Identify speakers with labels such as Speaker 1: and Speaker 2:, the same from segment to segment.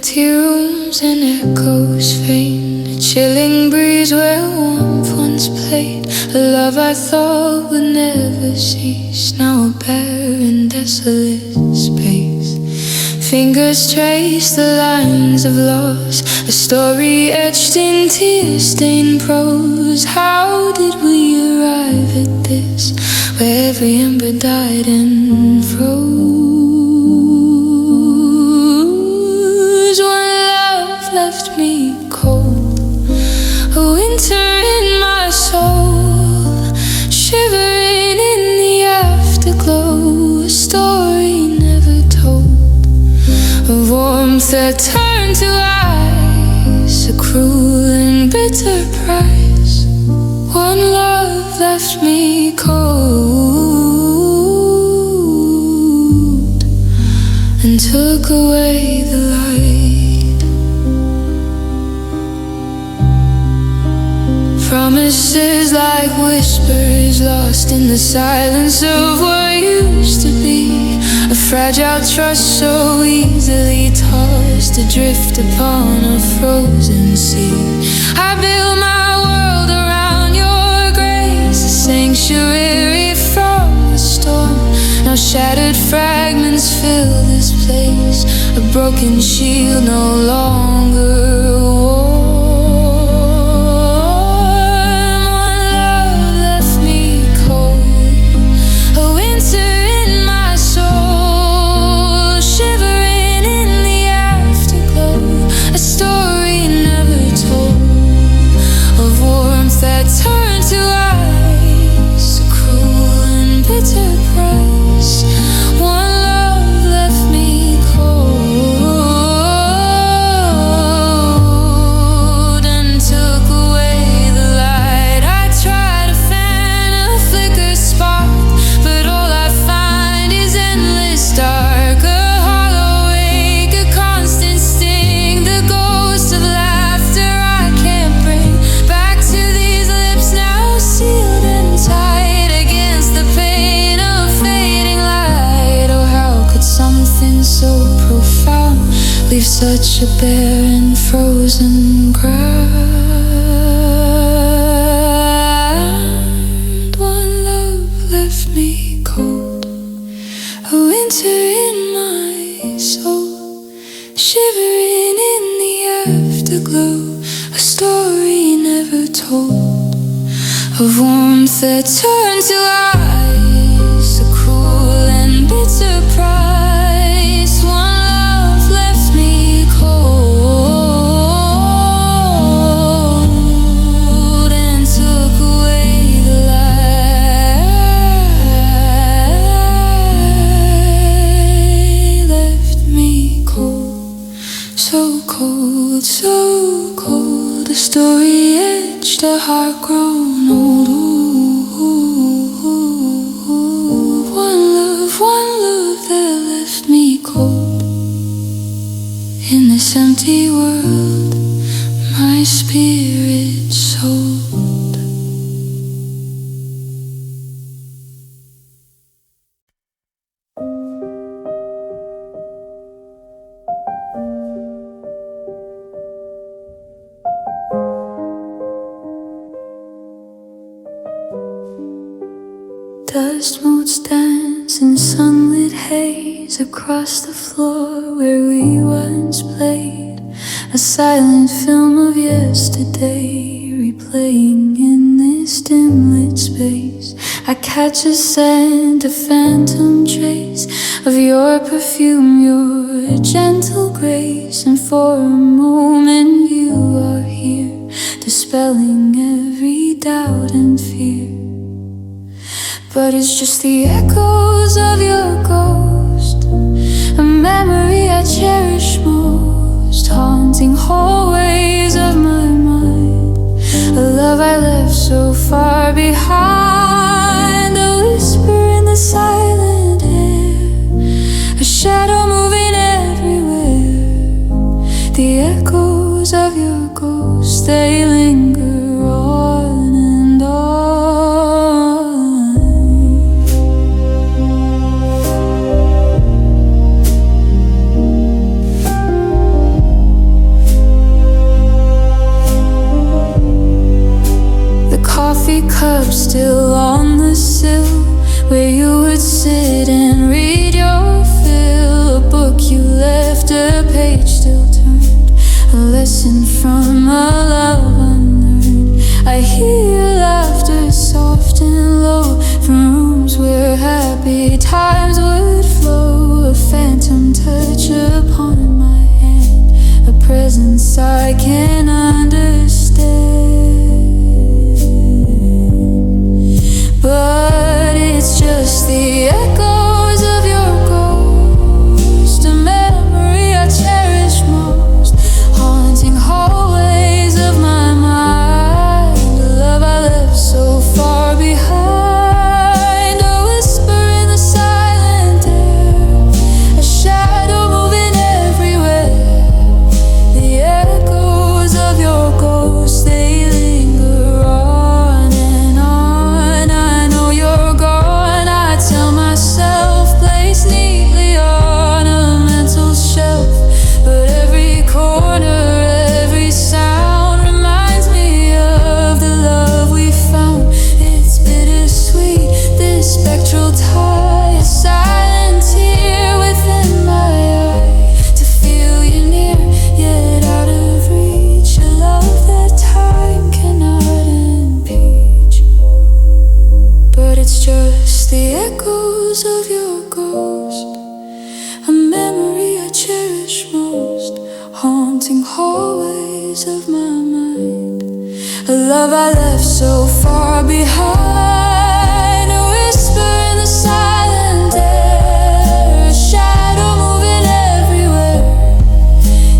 Speaker 1: empty rooms and echoes faint, a chilling breeze where warmth once played, a love I thought would never cease, now a barren, desolate space. Fingers trace the lines of loss, a story etched in tear-stained prose. How did we arrive at this, where every ember died and froze? One love left me cold, a winter in my soul, shivering in the afterglow, a story never told, a warmth that turned to ice, a cruel and bitter price. One love left me cold and took away the light. Promises like whispers lost in the silence of what used to be, a fragile trust so easily tossed adrift upon a frozen sea. I built my world around your grace, a sanctuary from the storm. Now shattered fragments fill this place, a broken shield no longer warm. One love left me cold, a winter in my soul, shivering in the afterglow, a story never told, of warmth that turned to ice, a cruel and bitter price. One love left me cold and took away the light. I try to fan a flicker spark, but all I find is endless dark, a hollow ache, a constant sting, the ghost of laughter I can't bring back to these lips now sealed and tight against the pain of fading light. Oh, how could something so profound leave such a barren, frozen ground? One love left me cold, a winter in my soul, shivering in the afterglow, a story never told, of warmth that turned to ice, a cruel and bitter price. One love left me cold and took away the light, left me cold, so cold, so cold, a story etched, a heart grown old. One love that left me cold. In this empty world, my spirit sold. Dust motes dance in sunlit haze across the floor where we once played, a silent film of yesterday replaying in this dim lit space. I catch a scent, a phantom trace of your perfume, your gentle grace, and for a moment you are here, dispelling every doubt and fear. But it's just the echoes of your ghost, a memory I cherish most, haunting hallways of my mind, a love I left so far behind, a whisper in the silent air, a shadow moving everywhere. The echoes of your ghost, they linger on and on. cup still on the sill where you would sit and read your fill. A book you left, a page still turned, a lesson from a love unlearned. I hear laughter soft and low from rooms where happy times would flow. A phantom touch upon my hand, a presence I can understand, but it's just the echoes of your ghost, a memory I cherish most, haunting hallways of my mind, a love I left so far behind, a whisper in the silent air, a shadow moving everywhere. The echoes of your ghost, they linger on and on. I know you're gone, I tell myself, placed neatly on a mental shelf, but every corner, every sound reminds me of the love we found. It's bittersweet, this spectral tie, a silent tear within my eye, to feel you near, yet out of reach, a love that time cannot impeach, but it's just the echoes of your ghost, a memory I cherish most, haunting hallways of my mind, a love I left so far behind, a whisper in the silent air, a shadow moving everywhere.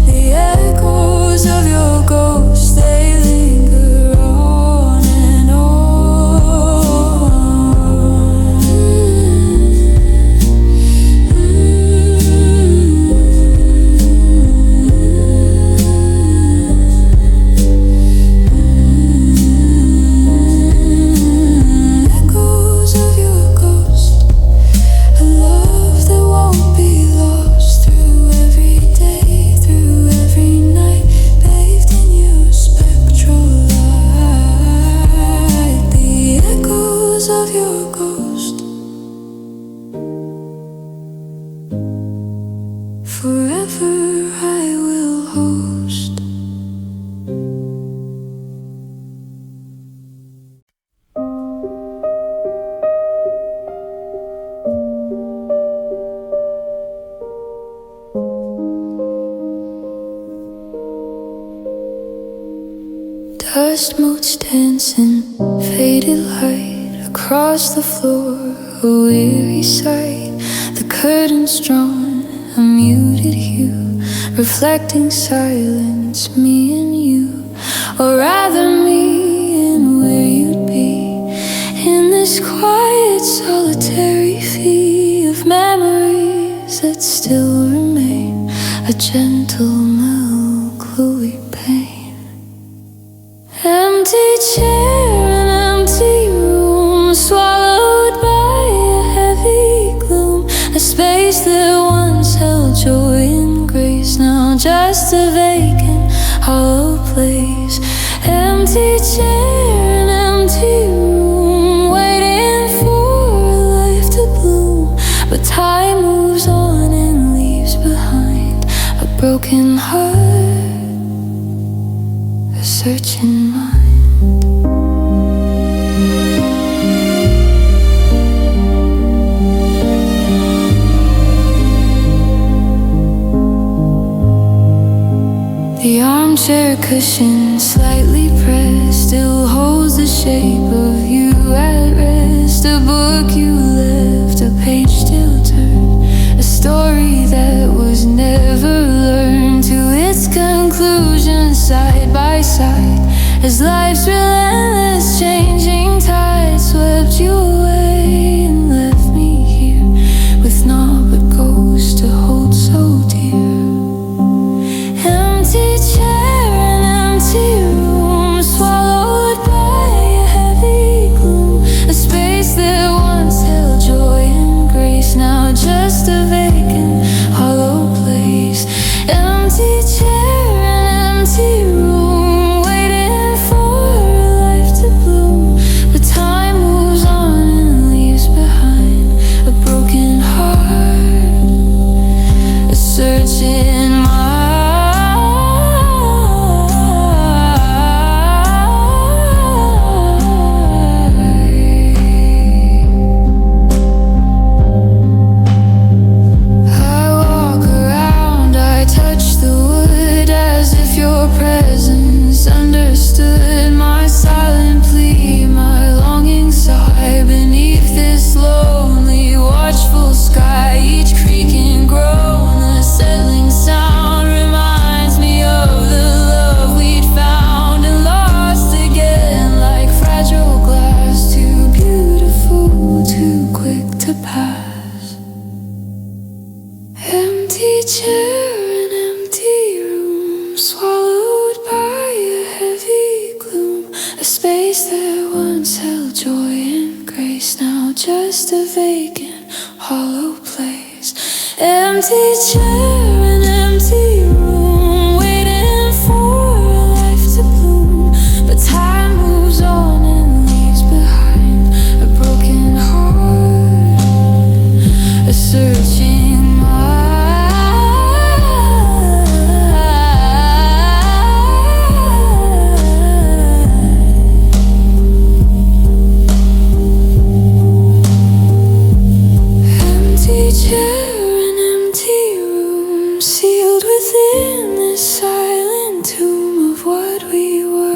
Speaker 1: The echoes of your ghost, they linger on and echoes of your ghost, a love that won't be lost, through every day, through every night, bathed in your spectral light. The echoes of your ghost, forever I will host. Dust motes dancing, faded light across the floor, a weary sight. The curtains drawn, a muted hue, reflecting silence, me and you, or rather me and where you'd be, in this quiet solitary fee of memories that still remain, a gentle mellow pain. Empty chair, an empty room, swallowed by a heavy gloom, a space that once held joy and grace, now just a vacant, hollow place. Empty chair, an empty room, waiting for a life to bloom, but time moves on and leaves behind a broken heart, a searching mind. The armchair cushion, slightly pressed, still holds the shape of you at rest. A book you left, a page still turned, a story that was never learned, to its conclusion, side by side, as life's relentless changing tide swept you away and left me here with naught but ghosts to hold so dear. Empty chair, an empty room, swallowed by a heavy gloom, a space that once held joy and grace, now just a vacant, hollow place. Empty chair, an empty room, waiting for place that once held joy and grace, now just a vacant, hollow place. Empty chair and empty room, waiting for a life to bloom. But time moves on and leaves behind a broken heart, a searching mind. Empty chair and empty room, sealed within this silent tomb of what we were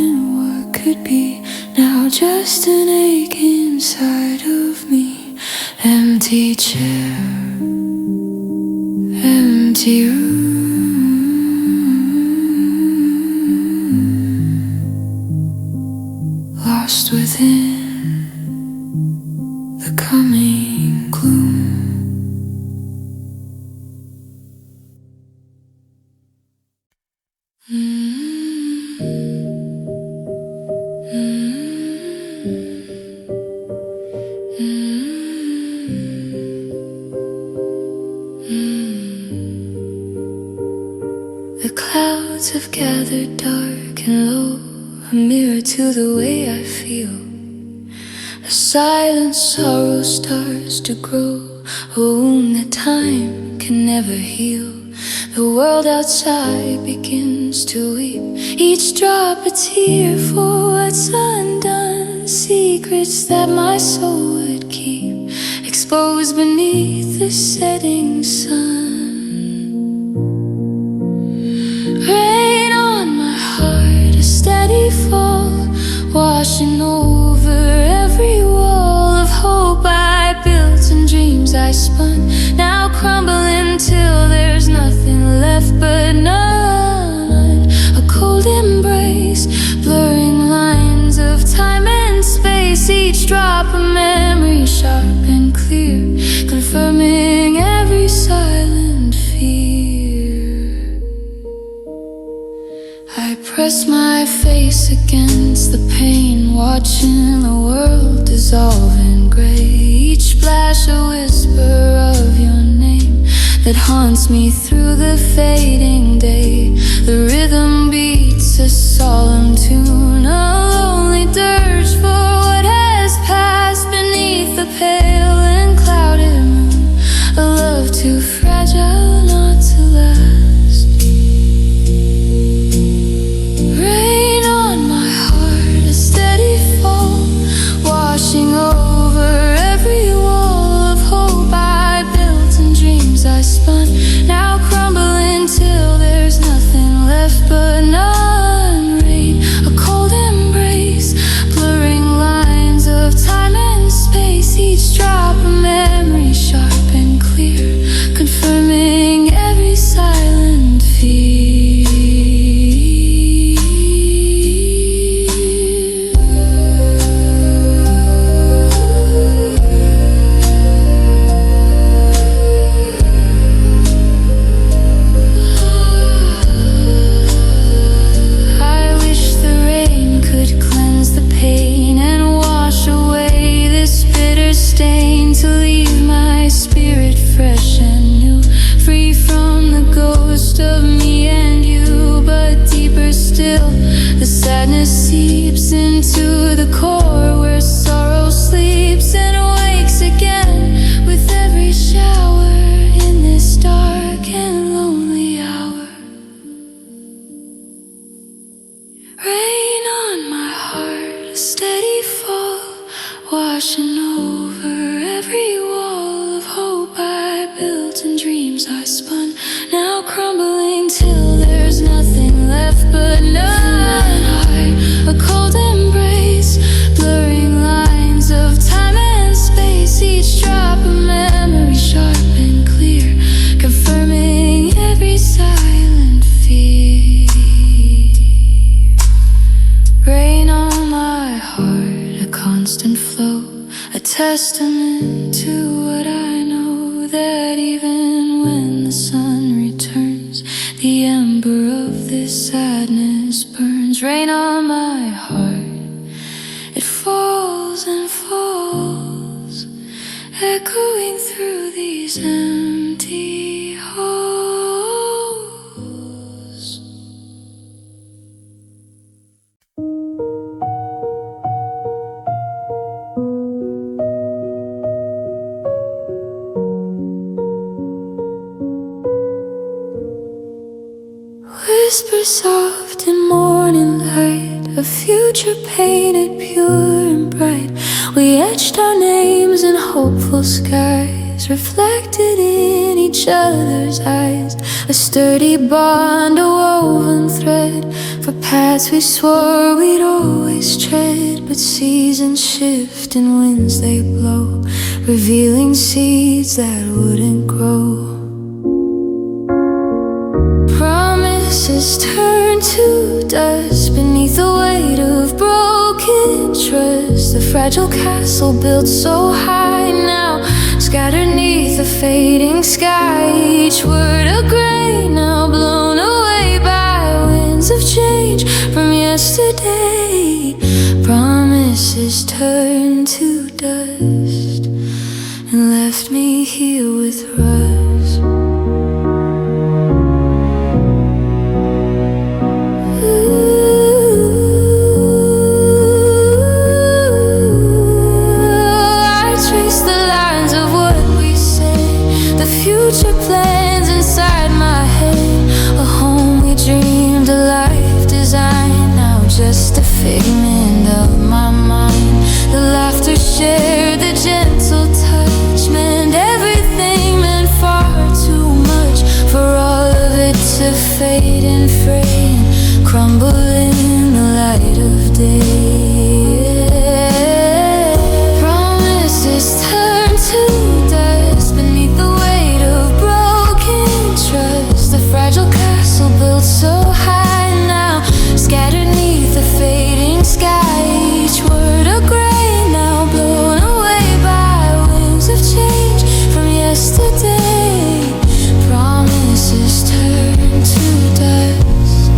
Speaker 1: and what could be. Now just an ache inside of me. Empty chair, empty room, lost within the coming gloom. The clouds have gathered dark and low, a mirror to the way I feel. A silent sorrow starts to grow, a wound that time can never heal. The world outside begins to weep, each drop a tear for what's undone. Secrets that my soul would keep, exposed beneath the setting sun. Rain on my heart, a steady fall, washing over every wall of hope I built and dreams I spun, now crumbling till there's nothing left but none. A cold embrace, blurring lines of time and space, each drop a memory sharp and clear, confirming every silent fear. I press my face against the pain, watching the world dissolve in gray, each splash a whisper of your name that haunts me through the fading day. The rhythm beats a solemn tune, a lonely dirge for what has passed beneath the pale and clouded moon, a love too fragile not to last. Rain on my heart, a steady fall, washing over every wall of hope I built and dreams I spun, now crumbling till there's nothing left but none. Rain, a cold embrace, blurring lines of time and space, each drop a memory sharp and clear, confirming every silent fear. I wish the rain could cleanse the pain and wash away this bitter stain, to leave my spirit fresh and new, free from the ghost of me and you. But deeper still, the sadness seeps into the core, where sorrow sleeps and wakes again with every shower in this dark and lonely hour. Rain on my heart, a steady fall, washing over every wall of hope I built and dreams I spun, now crumbling till there's nothing left but none. A cold embrace, blurring lines of time and space, each drop a memory sharp and clear, confirming every silent fear. Rain on my heart, a constant flow, a testament to what I know, that even when the sun returns, the ember of this sadness burns. Rain on my heart, falls and falls, echoing through these empty halls. Whisper soft in morning light, a future painted pure and bright. We etched our names in hopeful skies, reflected in each other's eyes. A sturdy bond, a woven thread, for paths we swore we'd always tread. But seasons shift and winds they blow, revealing seeds that wouldn't grow. Promises turn to dust beneath the weight of broken trust. The fragile castle built so high now, scattered neath a fading sky. Each word a grain now blown away by winds of change from yesterday. Promises turned to dust and left me here with rust. Future plans inside my head, a home we dreamed, a life designed, now just a figment of my mind. The laughter shared, the gentle touch, meant everything, meant far too much for all of it to fade and fray and crumble in the light of day. Promises turn to dust beneath the weight of broken trust. The fragile castle built so high now, scattered neath the fading sky. Each word a grain now blown away by winds of change from yesterday. Promises turned to dust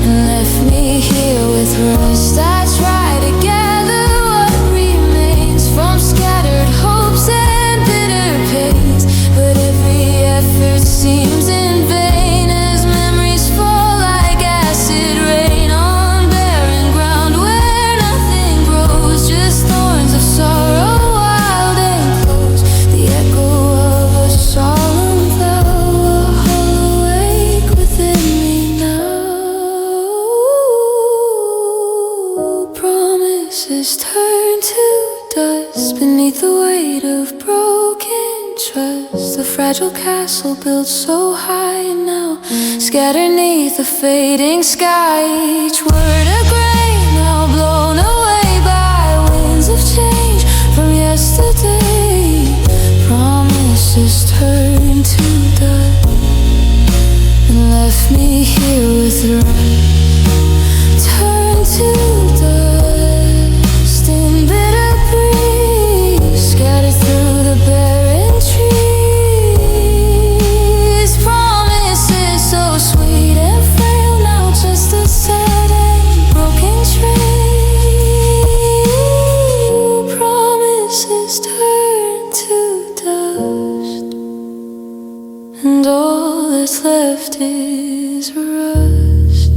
Speaker 1: and left me here with rust. I try to gather what remains from scattered hopes and bitter pains, but every effort seems in vain as memories fall like acid rain on barren ground where nothing grows, just thorns of sorrow, wild and close. The echo of a solemn vow, a hollow ache within me now. Promises turn to dust beneath the weight of broken trust. The fragile castle built so high now, scattered neath the fading sky. Each word a grain now blown away by winds of change from yesterday. Promises turned to dust and left me here with rust. Turn to dust in bitter breeze, scattered through the barren trees. Promises so sweet and frail, now just a sad and broken trail. Promises turn to dust, and all that's left is rust.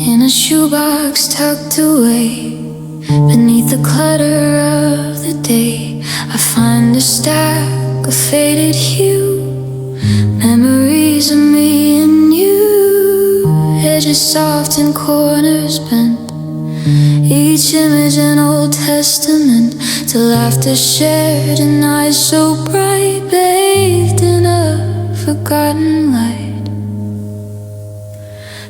Speaker 1: In a shoebox tucked away beneath the clutter of the day, I find a stack of faded hue, memories of me and you. Edges soft and corners bent, each image an Old Testament, to laughter shared and eyes so bright, bathed in a forgotten light.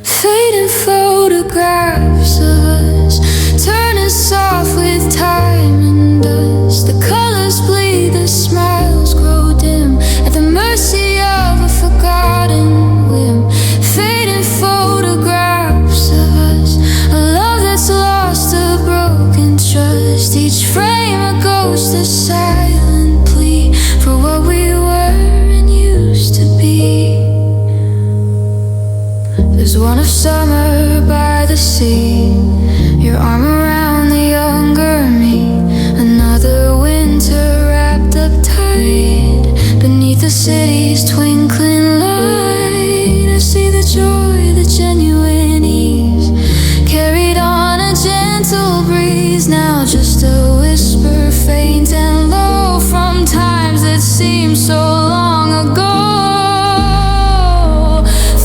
Speaker 1: Fading photographs of us, turning soft with time and dust. The colors bleed, the smiles grow dim, at the mercy of a forgotten whim. Fading photographs of us, was one of summer by the sea, your arm around the younger me. Another winter wrapped up tight beneath the city's twinkling light. I see the joy, the genuine ease, carried on a gentle breeze. Now just a whisper, faint and low, from times that seem so long ago.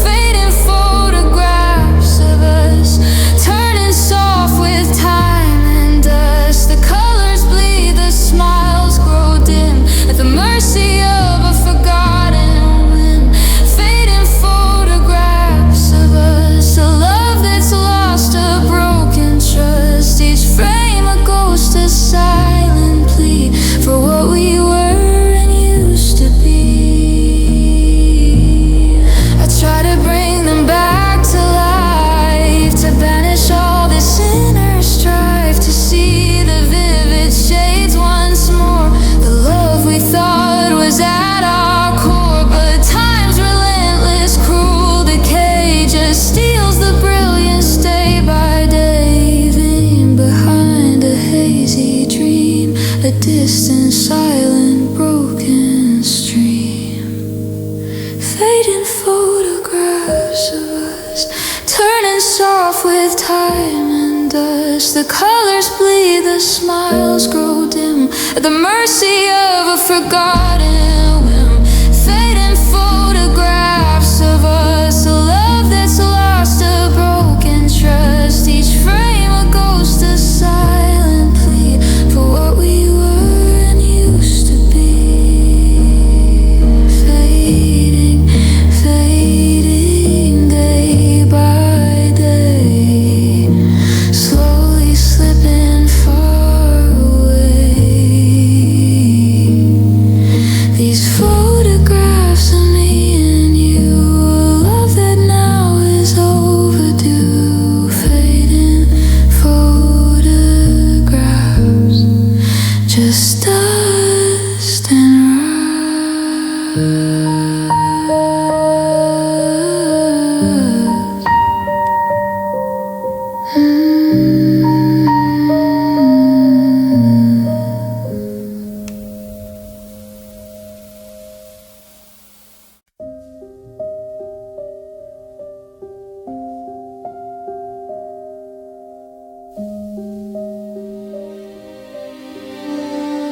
Speaker 1: Fading photographs of us, turning soft with time and dust. The colors bleed, the smiles grow dim at the mercy of a forgotten whim. Fading photographs of us, a love that's lost, a broken trust. Each frame a ghost, a silent plea for what we were and used to be. I try to bring them back to life, to banish all this inner strife, to see the vivid shades once more, the love we thought was at our core. But time's relentless, cruel decay just steals the brilliance day by day, leaving behind a hazy dream, a distant, silent, broken stream. Fading photographs of us, turning soft with time and dust. The colors bleed, the smiles grow dim at the mercy of a forgotten whim. Fading photographs of us, a love that's lost, a broken trust. Each frame a ghost, a silent plea for what we were and used to be. Fading, fading day by day, slowly slipping far away. These photographs of me and you, a love that now is overdue. Fading photographs, just dust and rust.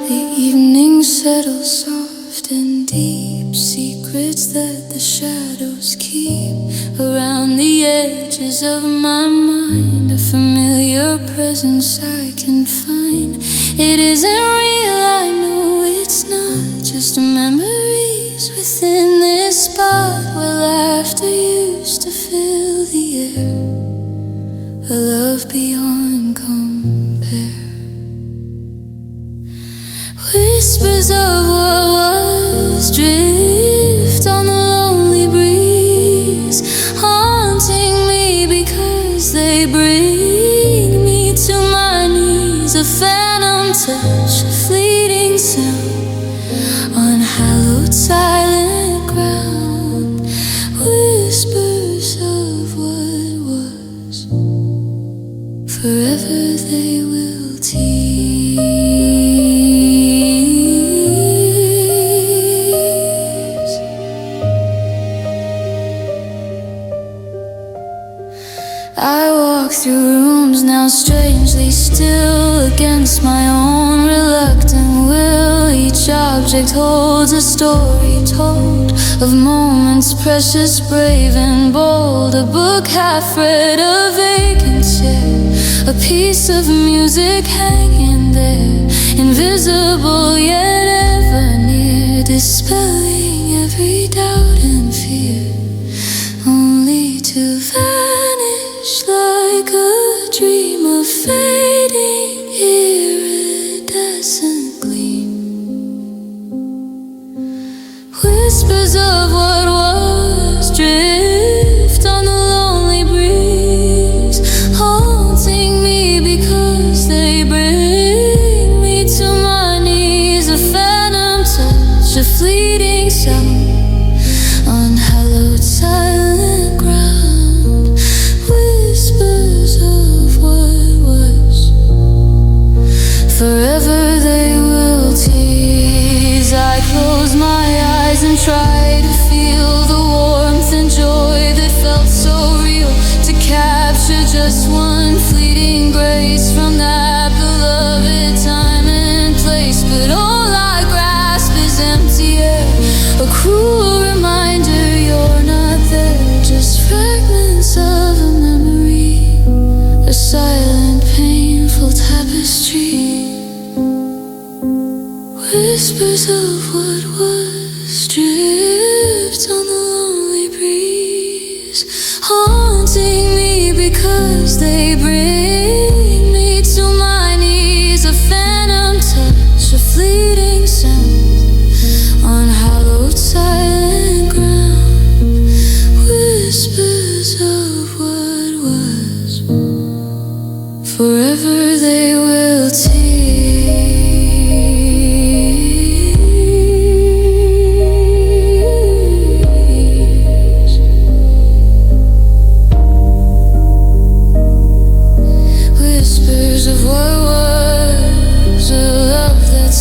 Speaker 1: The evening settles soft and deep, secrets that the shadows keep around the edges of my mind. A familiar presence I can find. It isn't real, I know it's not, just memories within this spot where laughter used to fill the air. A love beyond compare. Whispers of what was drift on the lonely breeze, haunting me because they bring me to my knees. A phantom touch, a fleeting sound on hallowed silent ground. Whispers of what was, forever they will tease. I walk through rooms now strangely still, against my own reluctant will. Each object holds a story told of moments precious, brave and bold. A book half read, a vacant chair, a piece of music hanging there, invisible yet ever near, dispelling every doubt and fear, only to vanish like a dream of fading iridescent gleam. Whispers of what was drift on the lonely breeze, haunting me because they bring me to my knees. A phantom touch, a fleeting sound on hallowed silent ground. just one fleeting grace from that beloved time and place. But all I grasp is empty air, a cruel reminder you're not there. Just fragments of a memory, a silent, painful tapestry. Whispers of what was drift on the lonely breeze, haunting me because they bring me to my knees. A phantom touch, a fleeting sound on hallowed silent ground. Whispers of what was, forever they will teach.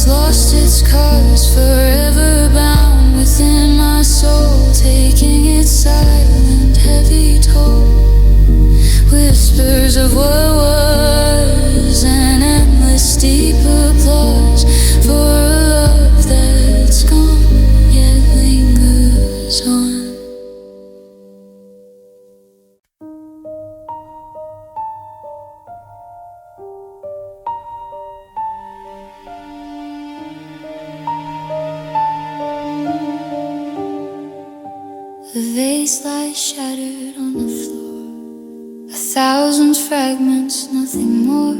Speaker 1: Lost its cause, forever bound within my soul, taking its silent, heavy toll. Whispers of what was, an endless deep applause for a love that's gone, yet lingers on. The vase lies shattered on the floor, 1,000 fragments, nothing more,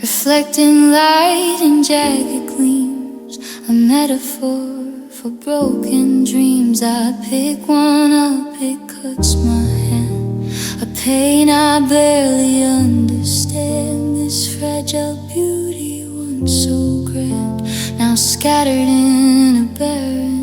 Speaker 1: reflecting light in jagged gleams, a metaphor for broken dreams. I pick one up, it cuts my hand, a pain I barely understand. This fragile beauty, once so grand, now scattered in a barren.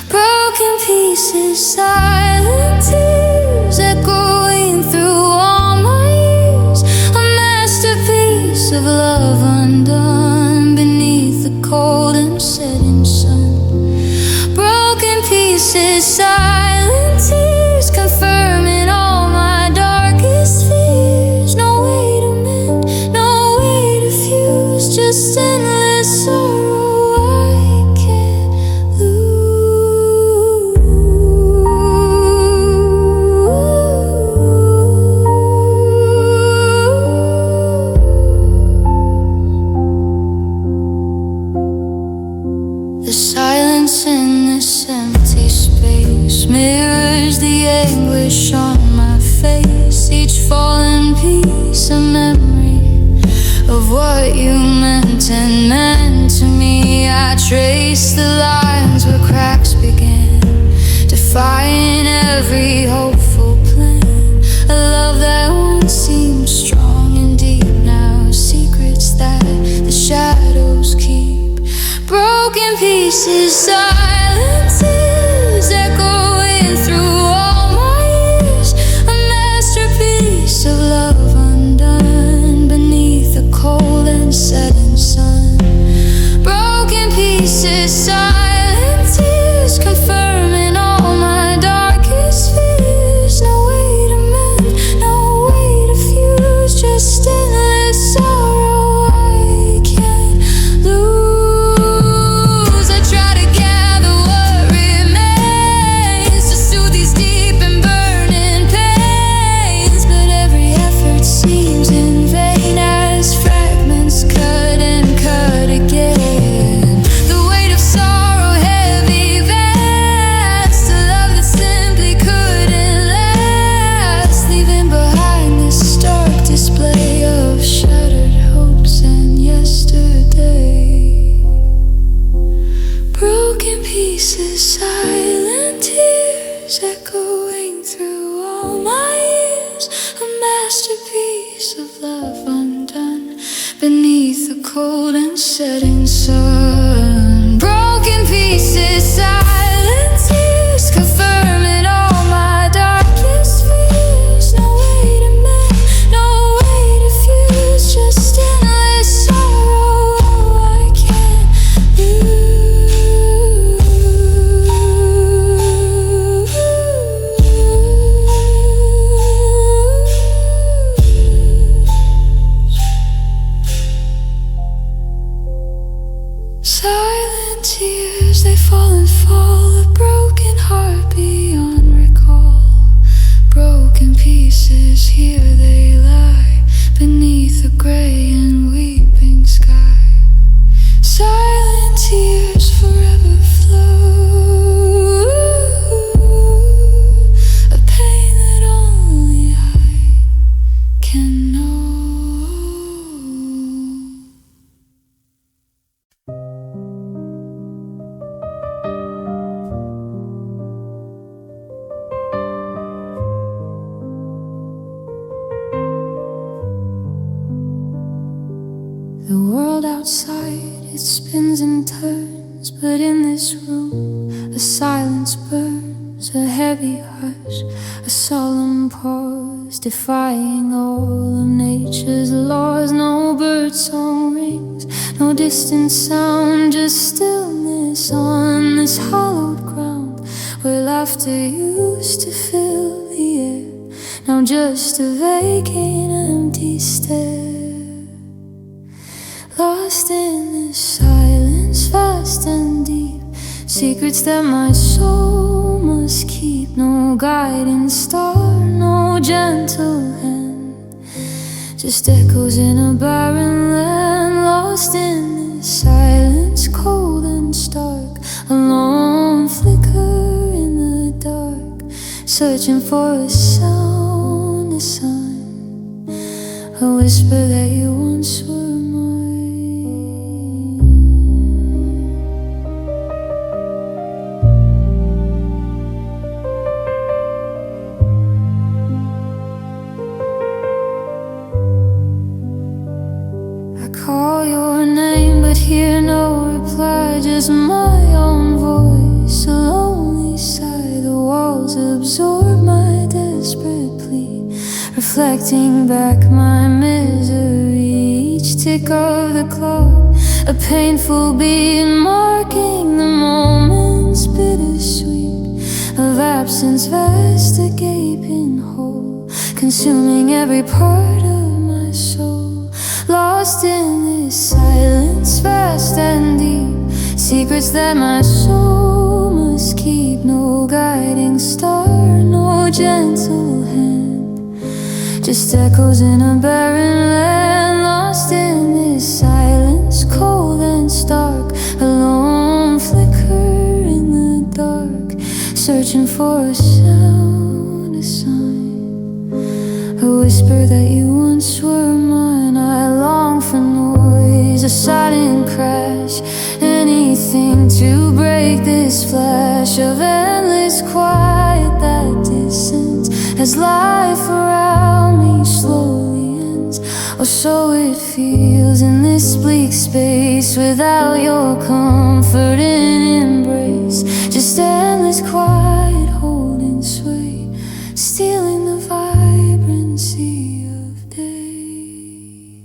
Speaker 1: Broken pieces, silent tears echoing through all my years. A masterpiece of love undone beneath the cold and setting sun. Broken pieces, silent tears confirming all my darkest fears. No way to mend, no way to fuse, just endless sorrow. Mirrors the anguish on my face, each fallen piece a memory of what you meant and meant to me. I trace the lines where cracks began, defying every hopeful plan. A love that once seemed strong and deep, now secrets that the shadows keep. Broken pieces, silent tears echoing through all my years. A masterpiece of love undone beneath the cold and setting sun. Broken pieces, silent tears confirming all my darkest fears. No way to mend, no way to fuse, just endless sorrow I can't lose. Silent tears echoing through all my years. A masterpiece of love undone beneath the cold and setting sun. Broken pieces, silent tears confirming all my darkest fears. No way to mend, no way to fuse, just endless sorrow I can't lose. outside, it spins and turns, but in this room a silence burns, a heavy hush, a solemn pause, defying all of nature's laws. No bird song rings, no distant sound, just stillness on this hollowed ground where laughter used to fill the air, now just a vacant, empty stare. Lost in this silence, vast and deep, secrets that my soul must keep. No guiding star, no gentle hand, just echoes in a barren land. Lost in this silence, cold and stark, a lone flicker in the dark, searching for a sound, a sign, a whisper that you once were mine. I call your name, but hear no reply, just my own voice, a lonely sigh. The walls absorb my desperate plea, reflecting back my misery. Each tick of the clock, a painful beat, marking the moments bittersweet of absence, vast, a gaping hole, consuming every part of my soul. Lost in this silence, vast and deep, secrets that my soul must keep. No guiding star, no gentle hand, just echoes in a barren land. Lost in this silence, cold and stark, a lone flicker in the dark, searching for a sound, a sign, a whisper that you once were mine. I long for noise, a sudden crash, anything to break this flash of endless quiet that descends as life around me slowly ends. Or so it feels in this bleak space, without your comforting embrace, just endless quiet holding sway, stealing the vibrancy of day.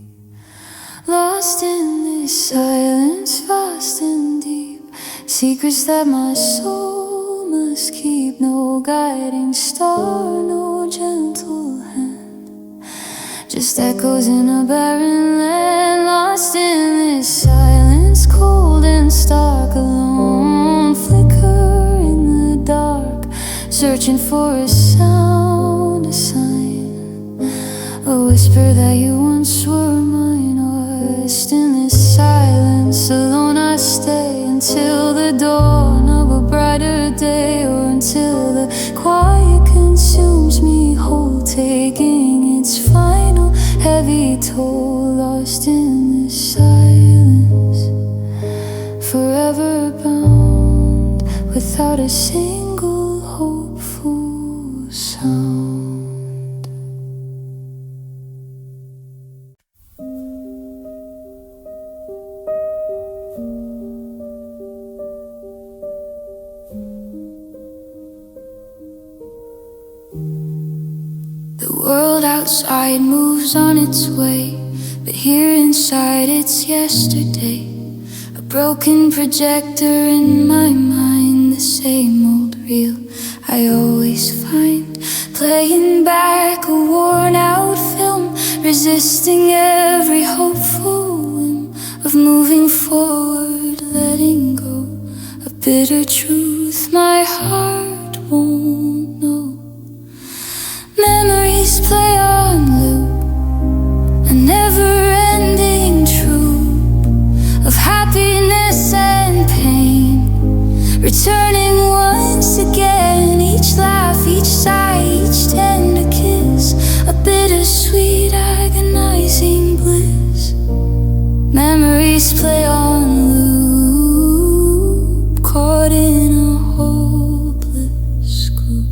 Speaker 1: Lost in this silence, vast and deep, secrets that my soul must keep. No guiding star, no gentle hand, just echoes in a barren land. Lost in this silence, cold and stark, a lone flicker in the dark, searching for a sound, a sign, a whisper that you once were mine. Lost in this silence, alone I stay until the dawn of a brighter day, or until the quiet consumes me whole, taking its final heavy toll. Lost in this silence, forever bound, without a single hopeful sound. The world outside moves on its way, but here inside it's yesterday. A broken projector in my mind, the same old reel I always find, playing back a worn out film, resisting every hopeful whim of moving forward, letting go of bitter truth my heart won't know. Memories play on loop, a never-ending troop of happiness and pain, returning once again. Each laugh, each sigh, each tender kiss, a bittersweet, agonizing bliss. Memories play on loop, caught in a hopeless group.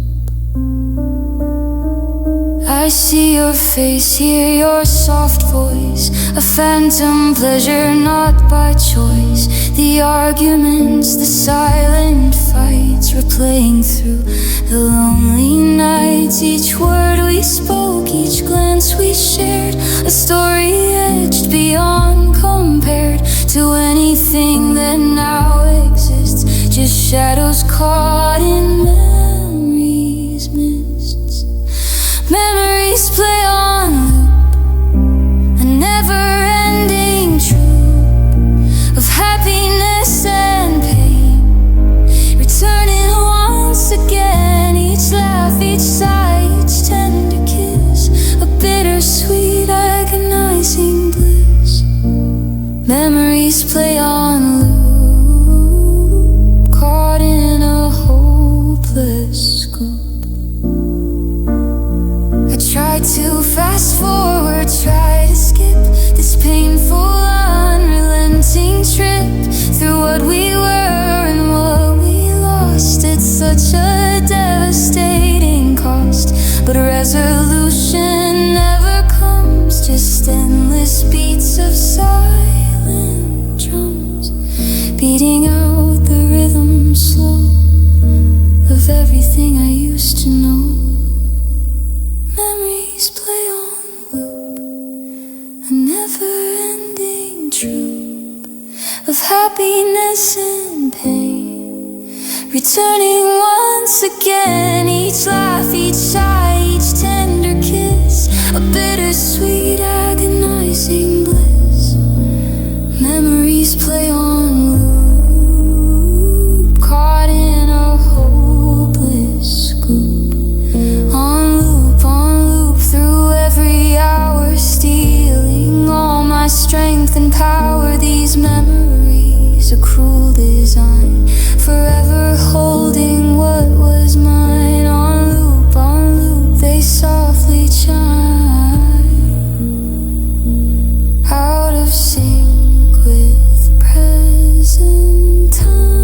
Speaker 1: I I see your face, hear your soft voice, a phantom pleasure not by choice. The arguments, the silent fights, replaying through the lonely nights. Each word we spoke, each glance we shared, a story etched beyond compared to anything that now exists. Just shadows caught in memories' mists. Memories play on loop, a never-ending troop of happiness and pain, returning once again. Each laugh, each sigh, each tender kiss, a bittersweet, agonizing bliss. Memories play on loop, caught in a hopeless scoop. Try to fast forward, try to skip this painful, unrelenting trip through what we were and what we lost at such a devastating cost. But resolution never comes, just endless beats of silent drums, beating out the rhythm slow of everything I used to know. Memories play on loop, a never-ending troop of happiness and pain, returning once again. Each laugh, each sigh, each tender kiss, a bittersweet, agonizing bliss. Memories play on loop, caught in a hopeless scoop. Through every hour, stealing all my strength and power. These memories, a cruel design, forever holding what was mine. On loop, they softly chime, out of sync with present time.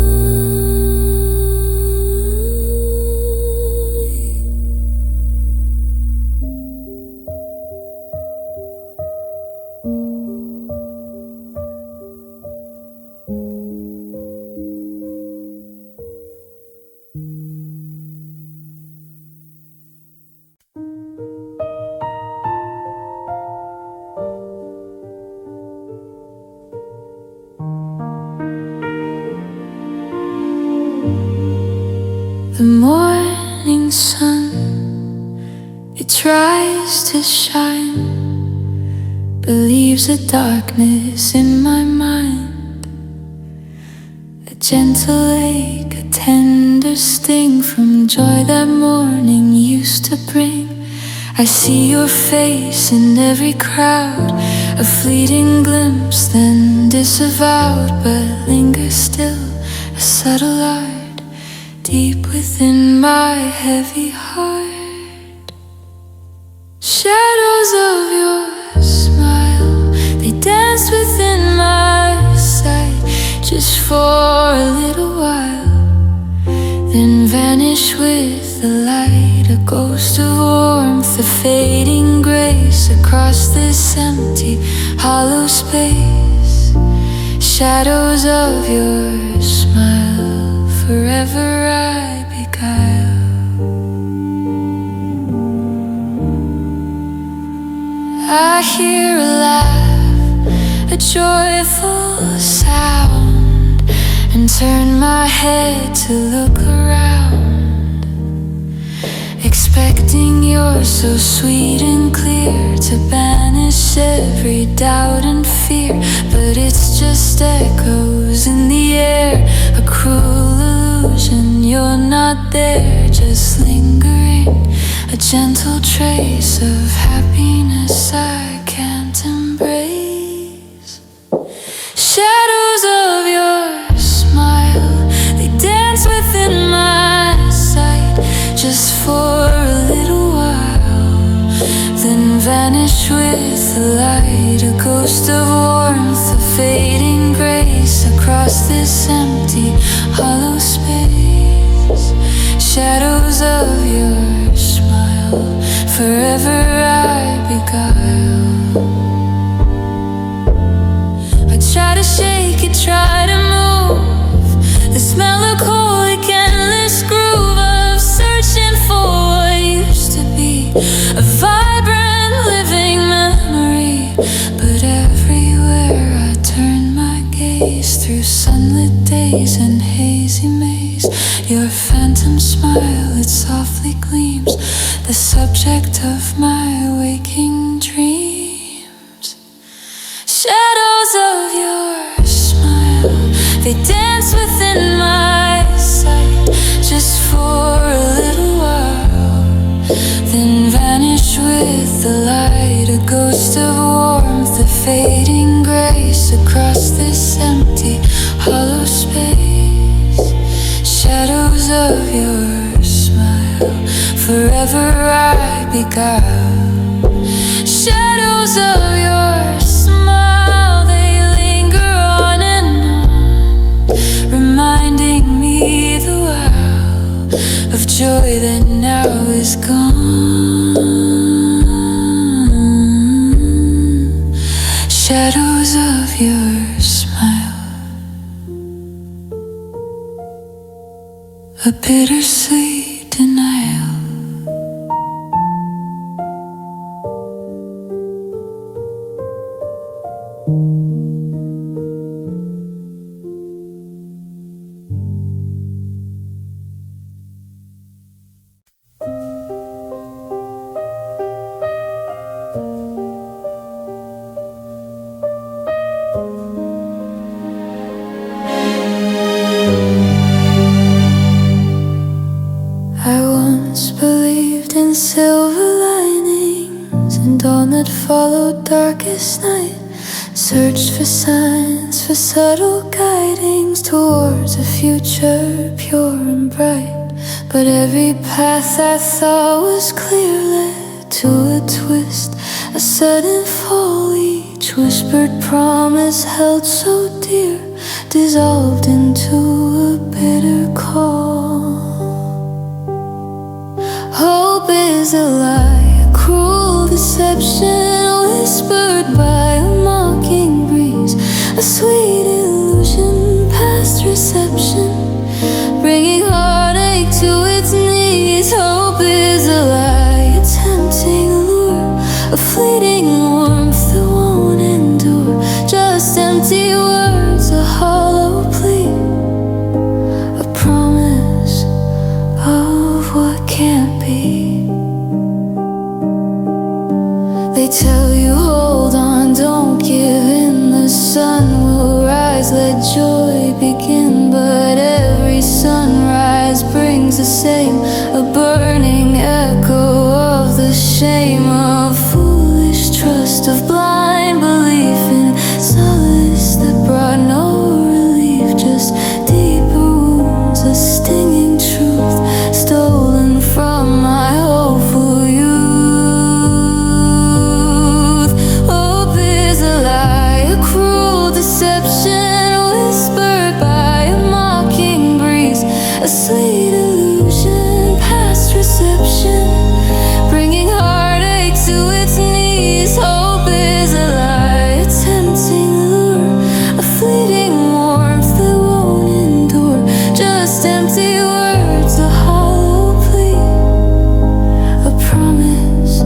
Speaker 1: The morning sun, it tries to shine, believes a darkness in my mind, a gentle ache, a tender sting from joy that morning used to bring. I see your face in every crowd, a fleeting glimpse then disavowed, but lingers still, a subtle art deep within my heavy heart. Shadows of your smile, they dance within my sight, just for a little while, then vanish with the light. A ghost of warmth, a fading grace across this empty, hollow space. Shadows of your smile, forever I beguile. I hear a laugh, a joyful sound, and turn my head to look around, expecting you're so sweet and clear to banish every doubt and fear. But it's just echoes in the air, a cruel illusion. You're not there, just lingering, a gentle trace of happiness I can't embrace. Shadows of your smile, they dance within my sight, just for a little while, then vanish with the light. A ghost of warmth, a fading grace across this empty, hollow space. Shadows of your smile, forever I beguile. I try to shake it, try to move this melancholic endless groove of searching for what used to be a vibrant living memory. But everywhere I turn my gaze, through sunlit days and hazy maze, your phantom smile, it softly gleams, the subject of my waking dreams. Shadows of your smile, they dance within my sight, just for a little while, then vanish with the light. A ghost of warmth, a fading grace across this empty, hollow space. Shadows of your smile, forever I beguile. Shadows of your smile, they linger on and on, reminding me the while of joy that now is gone. Shadows of your smile, a bittersweet denial. I once believed in silver linings, and dawn that followed darkest night searched for signs, for subtle guidings towards a future pure and bright. But every path I thought was clear led to a twist, a sudden fall. Each whispered promise held so dear dissolved into a bitter call. Hope is a lie, a cruel deception, whispered by a mocking breeze, a sweet illusion past reception, bringing heartache to its knees. Hope is a lie, a tempting lure, a fleeting warmth that won't endure, just empty words, a hollow plea, a promise of what can't be. They tell you hold on, don't give in, the sun will rise, let joy begin. But every sunrise brings the same, a burning echo of the shame of foolish trust, of blind belief in solace that brought no relief, just deeper wounds, a stinging truth stolen from my hopeful youth. Hope is a lie, a cruel deception, whispered by a mocking breeze, a sweet illusion past reception, bringing heartache to its knees. Hope is a lie, a tempting lure, a fleeting warmth that won't endure, just empty words, a hollow plea, a promise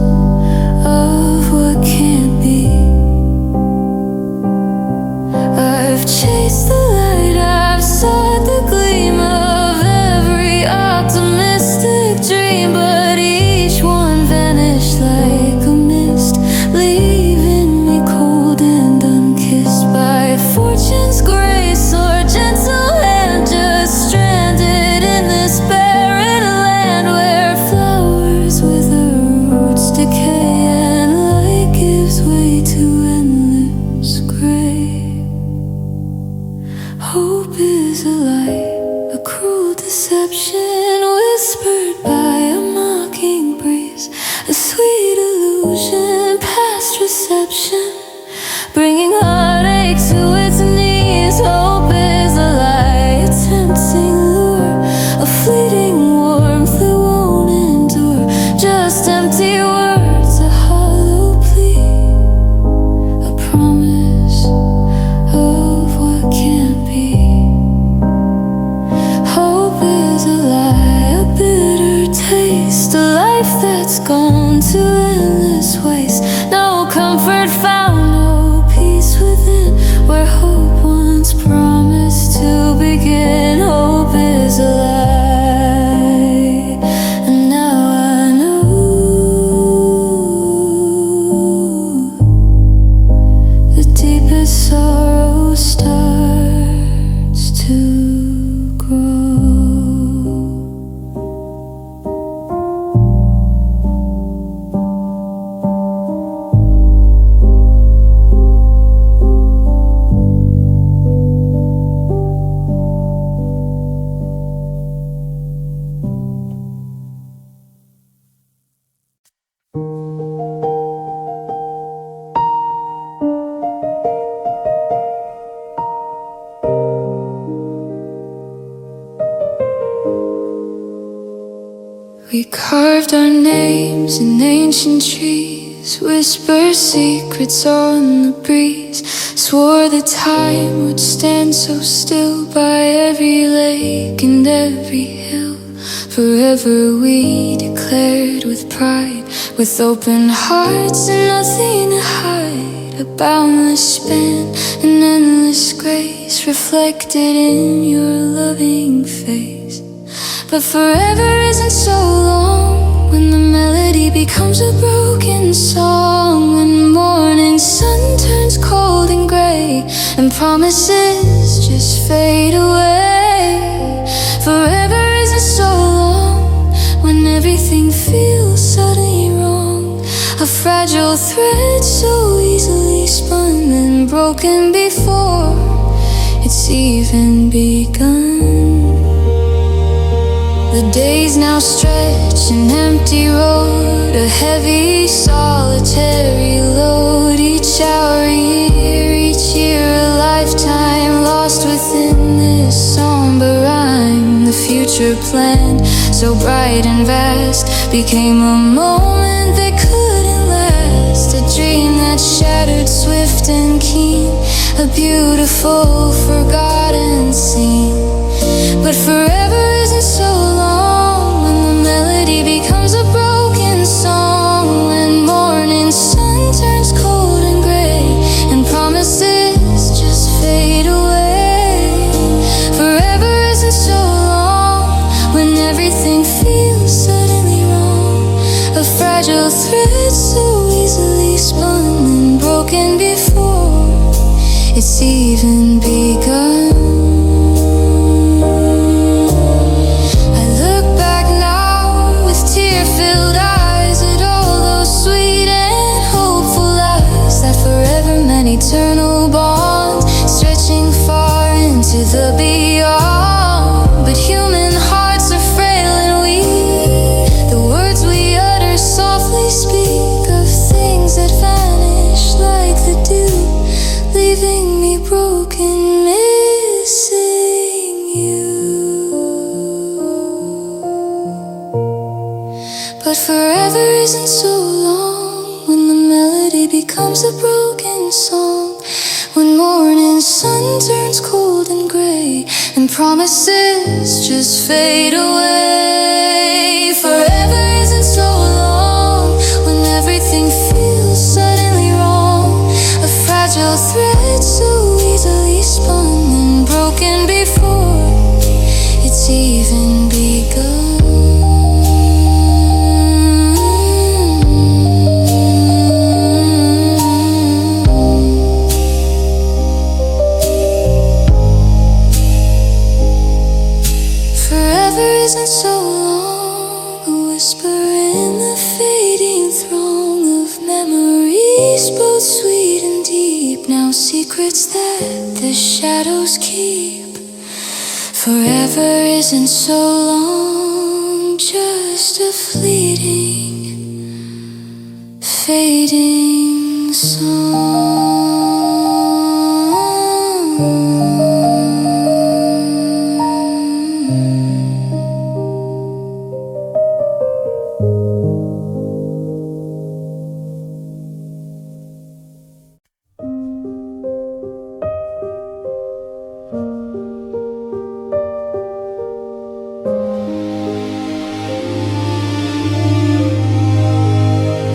Speaker 1: of what can't be. I've chased the light, I've sought the gleam of every optimistic dream, but each one vanished like a mist, leaving me cold and unkissed by fortune's grace or gentle hand, just stranded in this barren land where flowers wither, roots decay, and light gives way to endless gray. Hope is a lie, a cruel deception, whispered by a mocking breeze, a sweet illusion past reception, bringing heartache to its knees. Hope is a lie, a tempting lure, a fleeting warmth that won't endure, just empty words. that's gone to endless waste. No comfort found, no peace within. Where hope once promised to begin, hope is a lie. And now I know the deepest sorrow starts to grow. We carved our names in ancient trees, whispered secrets on the breeze, swore that time would stand so still by every lake and every hill. Forever we declared with pride, with open hearts and nothing to hide, a boundless span, an endless grace reflected in your loving face. But forever isn't so long, when the melody becomes a broken song, when morning sun turns cold and gray and promises just fade away. Forever isn't so long, when everything feels suddenly wrong, a fragile thread so easily spun and broken before it's even begun. The days now stretch an empty road, a heavy solitary load. Each hour a year, each year a lifetime, lost within this somber rhyme. The future planned, so bright and vast, became a moment that couldn't last. A dream that shattered swift and keen, a beautiful forgotten scene. But forever isn't so long, when the melody becomes a broken song, when morning sun turns cold and gray and promises just fade away. Forever isn't so long, when everything feels suddenly wrong, a fragile thread so easily spun and broken before it's even begun. Eternal bonds stretching far into the beyond. But human hearts are frail and weak. The words we utter softly speak of things that vanish like the dew, leaving me broken, missing you. But forever isn't so long, when the melody becomes a broken song, when morning sun turns cold and gray and promises just fade away. Forever isn't so long, when everything feels suddenly wrong, a fragile thread so easily spun and broken before it's even begun. Isn't so long, a whisper in the fading throng of memories, both sweet and deep, now secrets that the shadows keep. Forever isn't so long, just a fleeting, fading song.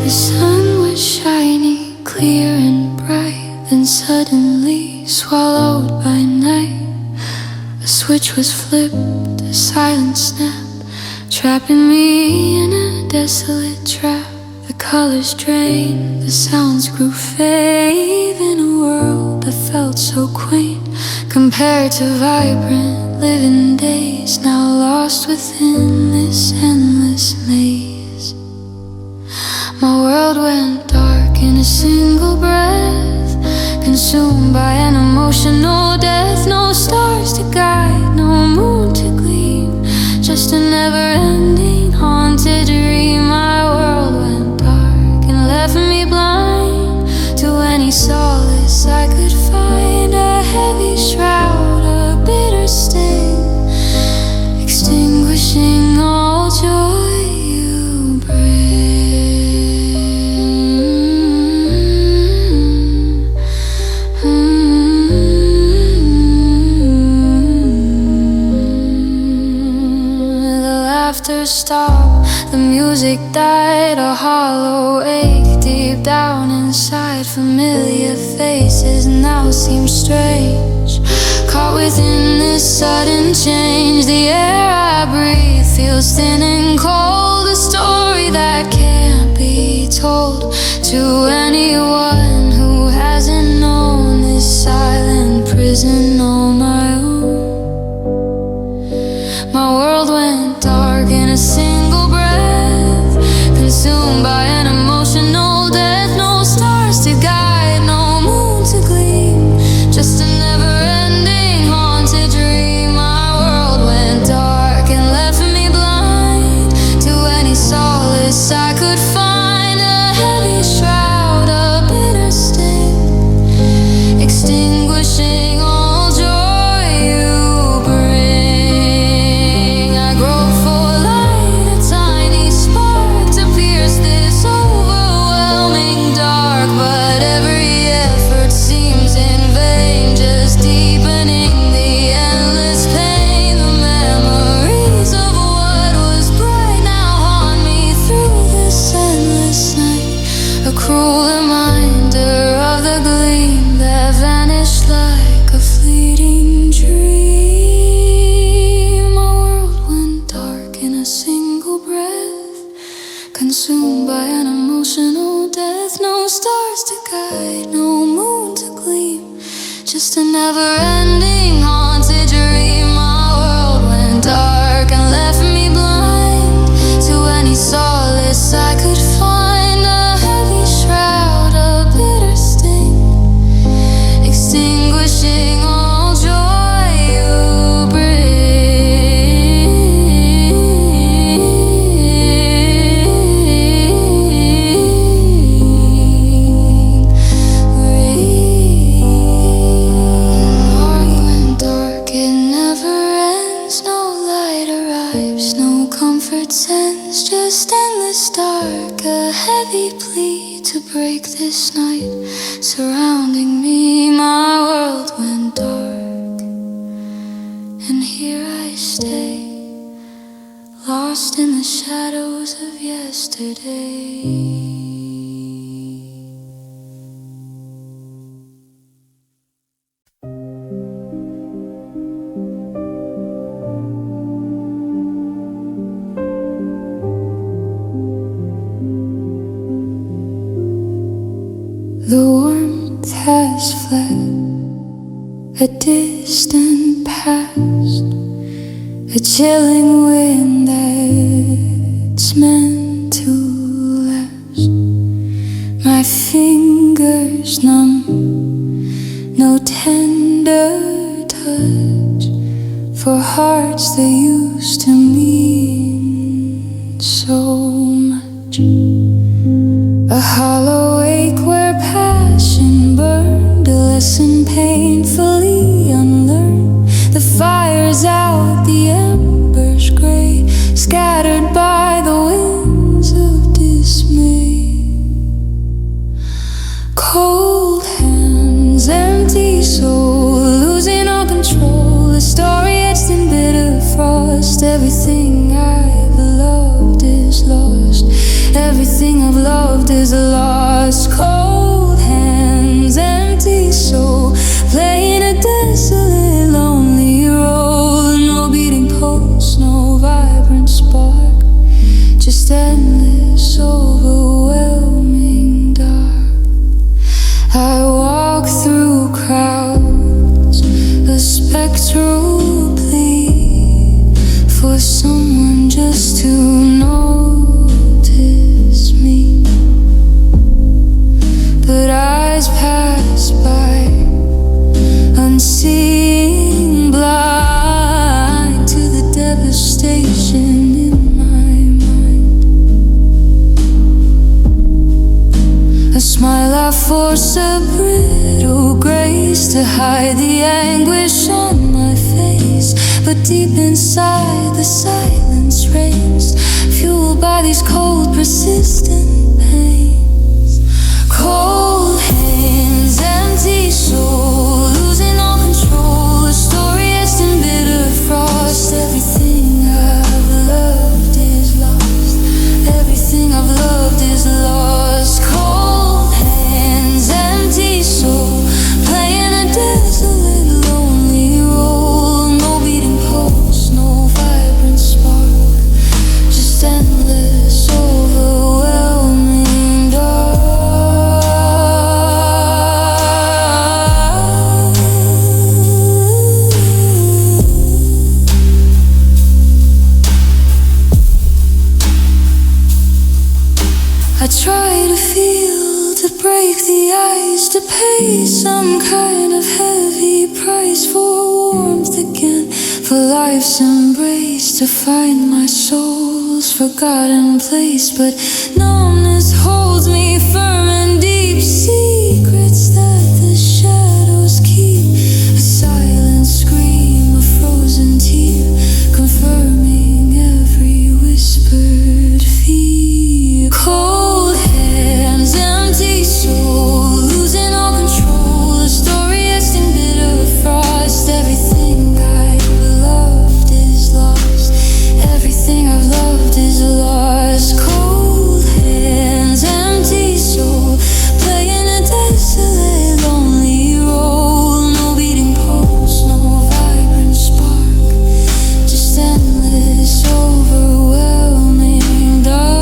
Speaker 1: The sun was shining clear and bright, then suddenly swallowed by night. A switch was flipped, a silence snapped, trapping me in a desolate trap. The colors drained, the sounds grew faint in a world that felt so quaint compared to vibrant living days, now lost within this endless maze. My world went dark in a single breath, consumed by an emotional death. No stars to guide, no moon to gleam, just a never-ending haunted dream. My world went dark and left me blind to any solace I could find. A heavy shroud, a bitter sting, extinguishing all joy you stopped, the music died, a hollow ache deep down inside. Familiar faces now seem strange, caught within this sudden change. The air I breathe feels thin and cold, a story that can't be told to anyone who hasn't known this silent prison on my own. My world went dark in a single breath, consumed by an emotional death. No stars to guide, no moon to gleam, just a never-ending haunted dream. My world went dark and left me blind to any solace I could find. A heavy shroud, a bitter sting, extinguishing all joy you bring. I grope for light, a tiny spark to pierce this overwhelming dark, but every effort seems in vain, just deepening the endless pain. The memories of what was bright now haunt me through this endless night, a cruel reminder of the gleam that vanished like a fleeting dream. My world went dark in a single breath, consumed by an emotional death. No stars to guide, no moon to gleam, just a never-ending haunted dream. My world went dark and left me blind to any solace I could find. A heavy shroud, a bitter sting, extinguishing all joy you dark, it never ends. No light arrives, no comfort sends, just endless dark. A heavy plea to break this night surrounding me. My world went dark, and here I stay, lost in the shadows of yesterday. The warmth has fled, a distant past, a chilling wind that's meant to last. My fingers numb, no tender touch for hearts that used to mean so much. A hollow ache where passion burned, a lesson painfully unlearned. The fire's out, the embers gray, scattered by the winds of dismay. Cold hands, empty soul, losing all control. A story etched in bitter frost. Everything I've loved is lost. Everything I've loved is lost. Cold hands, empty soul, playing a desolate, lonely role. No beating pulse, no vibrant spark, just endless, overwhelming dark. I walk through crowds, a spectral plea for someone just to notice me. But eyes pass by, unseeing, blind to the devastation in my mind. A smile I force, a brittle grace to hide the anguish on my face. But deep inside the silence reigns, fueled by these cold, persistent pains. Cold hands, empty soul, losing all control. A story etched in bitter frost. Everything I've loved is lost. Everything I've loved is lost. Cold hands, empty soul, playing a desolate, lonely role. No beating pulse, no vibrant spark, just endless, overwhelming dark. I try to feel, to break the ice, to pay some kind of heavy price for warmth again, for life's embrace, to find my soul's forgotten place. But numbness holds me firm in deep secrets that the shadows keep. A silent scream, a frozen tear, confirming every whispered fear. Cold hands, empty soul, losing all control. A story etched in bitter frost. Everything I've loved is lost. Everything I've loved is lost. Cold hands, empty soul, playing a desolate, lonely role. No beating pulse, no vibrant spark, just endless, overwhelming dark.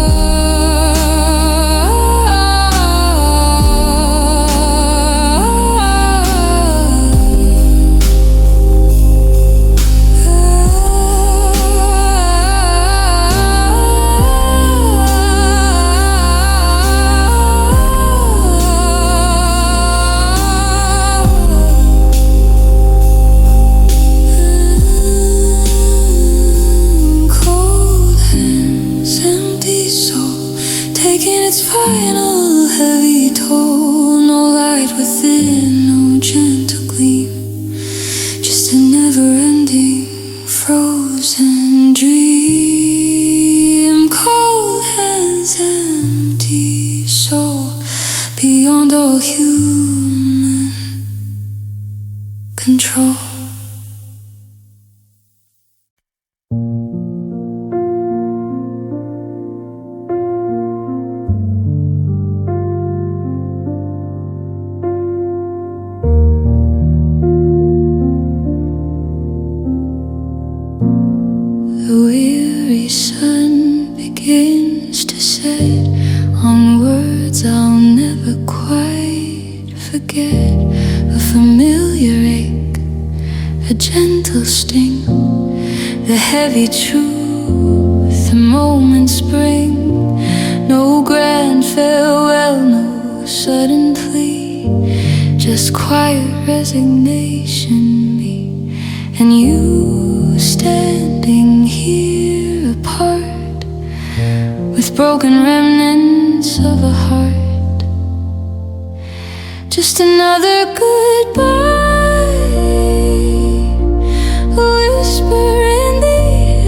Speaker 1: Cold hands, empty soul, taking its final heavy toll. No light within, no gentle gleam, just a never-ending frozen dream. Cold hands, empty soul, beyond all human control. The weary sun begins to set on words I'll never quite forget. A familiar ache, a gentle sting, the heavy truth, the moment's spring. No grand farewell, no sudden plea, just quiet resignation, me and you standing here apart, with broken remnants of a heart. Just another goodbye, a whisper in the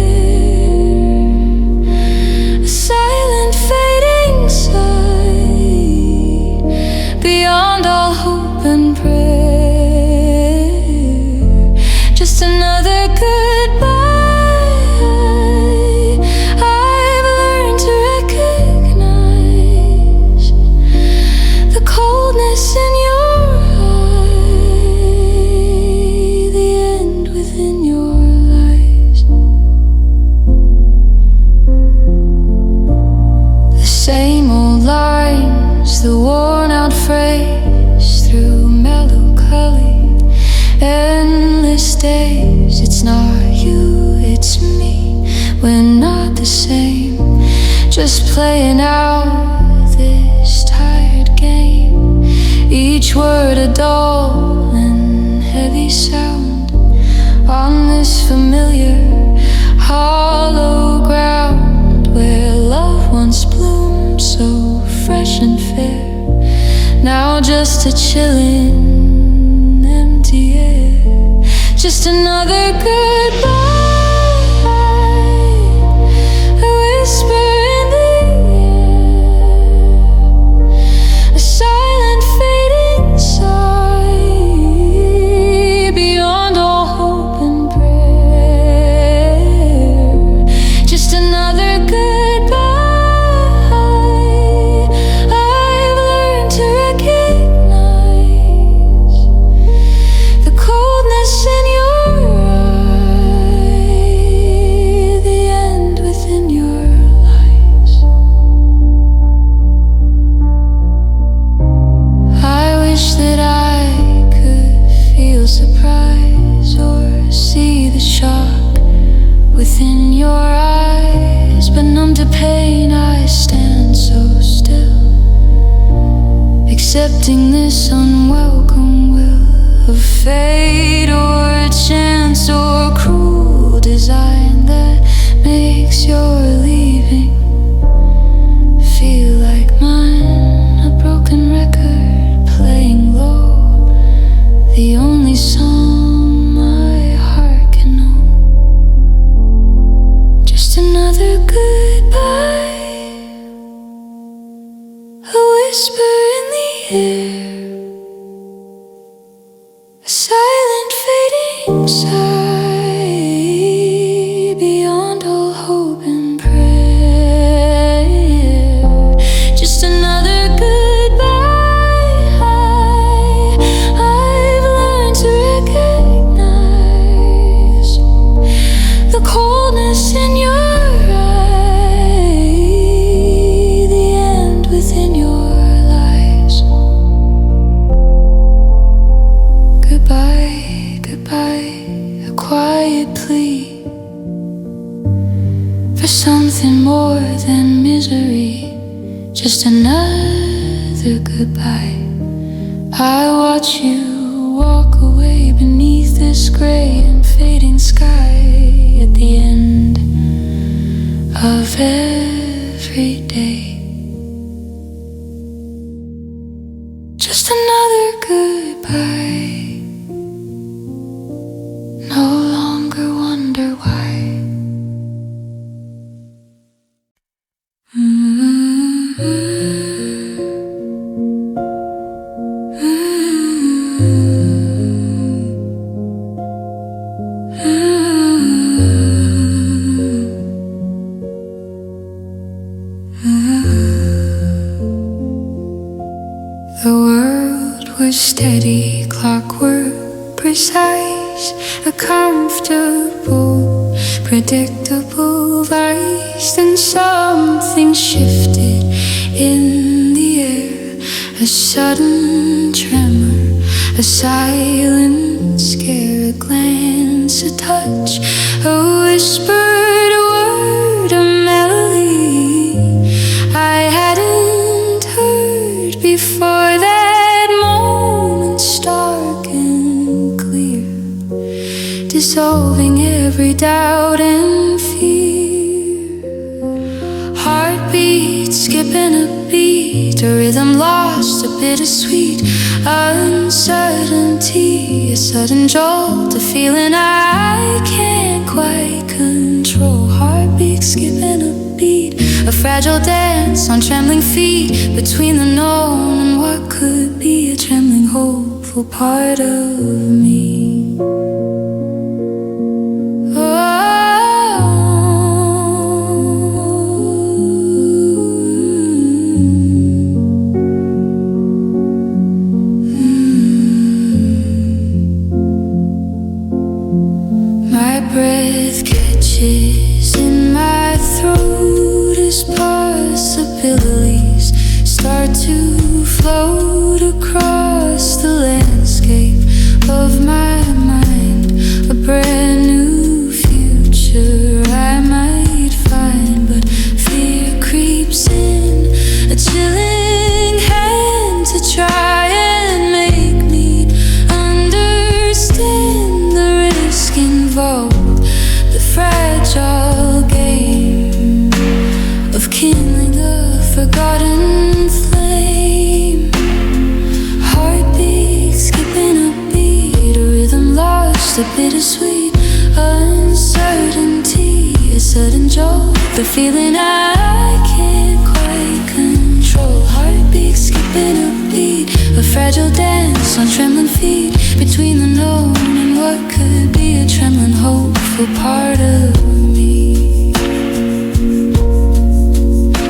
Speaker 1: air, a silent fading sight, beyond all hope and prayer. Just another goodbye. I've learned to recognize a worn-out phrase through melancholy, endless days. It's not you, it's me. We're not the same, just playing out this tired game. Each word a dull and heavy sound on this familiar hollow ground where love once bloomed so fresh and fair. Now just a chilling empty air, just another goodbye. Within your eyes, but numb to pain, I stand so still, accepting this unwelcome will of fate or chance or cruel design that makes your leaving feel like mine. A broken record playing low, the only song my heart can know. Another goodbye, a whisper in the air, a silent fading sigh beyond all hope and prayer. Just another goodbye. I've learned to recognize the coldness in your for something more than misery, just another goodbye. I watch you walk away beneath this gray and fading sky at the end of every day. Just another goodbye. No longer wonder why. The world was steady, clockwork, precise, a comfortable, predictable vice. Then something shifted in the air, a sudden tremor, a silent scare, a glance, a touch, a whispered word, a melody I hadn't heard before. That moment stark and clear, dissolving every doubt and fear. Heartbeat skipping a beat, a rhythm lost, a bittersweet uncertainty, a sudden jolt, a feeling I can't quite control. Heartbeat skipping a beat, a fragile dance on trembling feet, between the known and what could be, a trembling hopeful part of me. My breath catches in my throat as possibilities start to float across the landscape of my mind, a brand new future I might find. But fear creeps in, a chilling hand to try and make me understand the risk involved, the fragile game of kindling a forgotten flame. Heartbeat skipping a beat, a rhythm lost, a bittersweet uncertainty, a sudden jolt, the feeling I can't quite control. Heartbeat skipping a beat, a fragile dance on trembling feet, between the known and what could be a trembling hopeful part of me.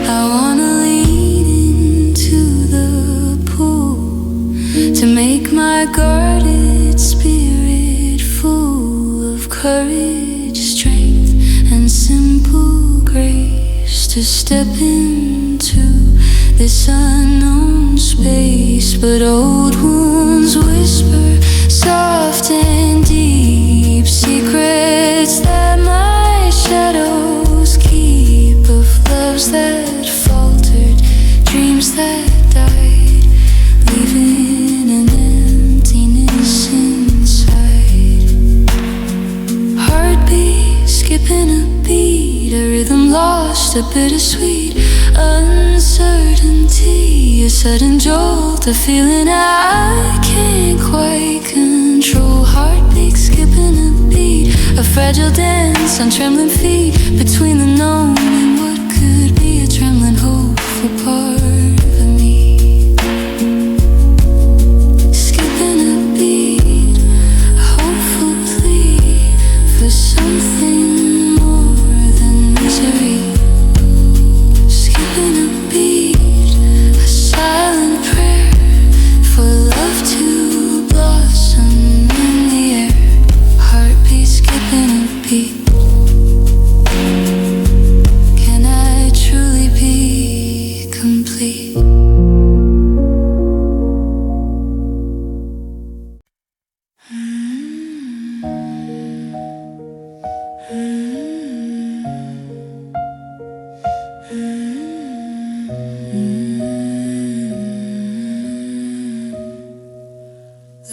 Speaker 1: I wanna lean into the pool to make my guarded spirit full of courage, strength, and simple grace, to step into this unknown space. But old wounds whisper soft and deep, secrets that my shadows keep, of loves that faltered, dreams that died, leaving an emptiness inside. Heartbeat skipping a beat, a rhythm lost, a bittersweet uncertainty, a sudden jolt, a feeling I can't quite control. Heartbeat skipping a beat, a fragile dance on trembling feet, between the known and what could be a trembling hopeful part of me. Skipping a beat, a hopeful plea for something more than misery. Skipping a beat, a silent prayer for love to blossom in the air. Heartbeat skipping a beat. Can I truly be complete?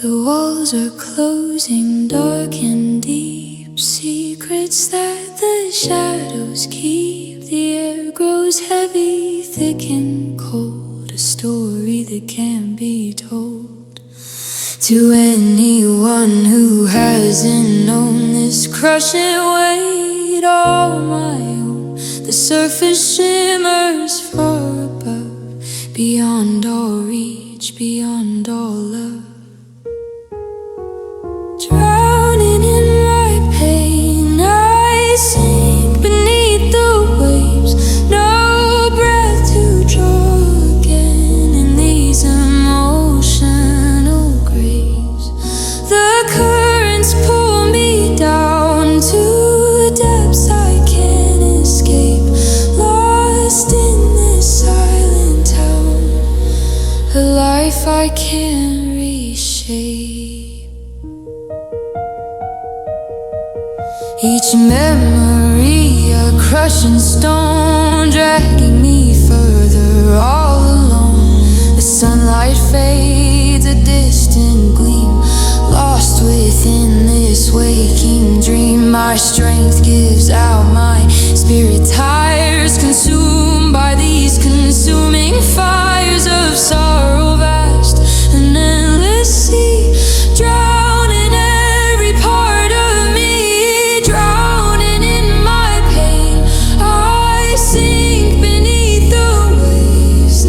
Speaker 1: The walls are closing, dark and deep, secrets that the shadows keep. The air grows heavy, thick and cold, a story that can't be told to anyone who hasn't known this crushing weight all my own. The surface shimmers far above, beyond all reach, beyond all love. Drowning in my pain, I sink beneath the waves, no breath to draw again in these emotional graves. The currents pull me down to depths I can't escape, lost in this silent town, a life I can't reshape. Each memory a crushing stone, dragging me further all alone. The sunlight fades, a distant gleam, lost within this waking dream. My strength gives out, my spirit tires, consumed by these consuming fires of sorrow vast, an endless sea, drowning every part of me. Drowning in my pain, I sink beneath the waves,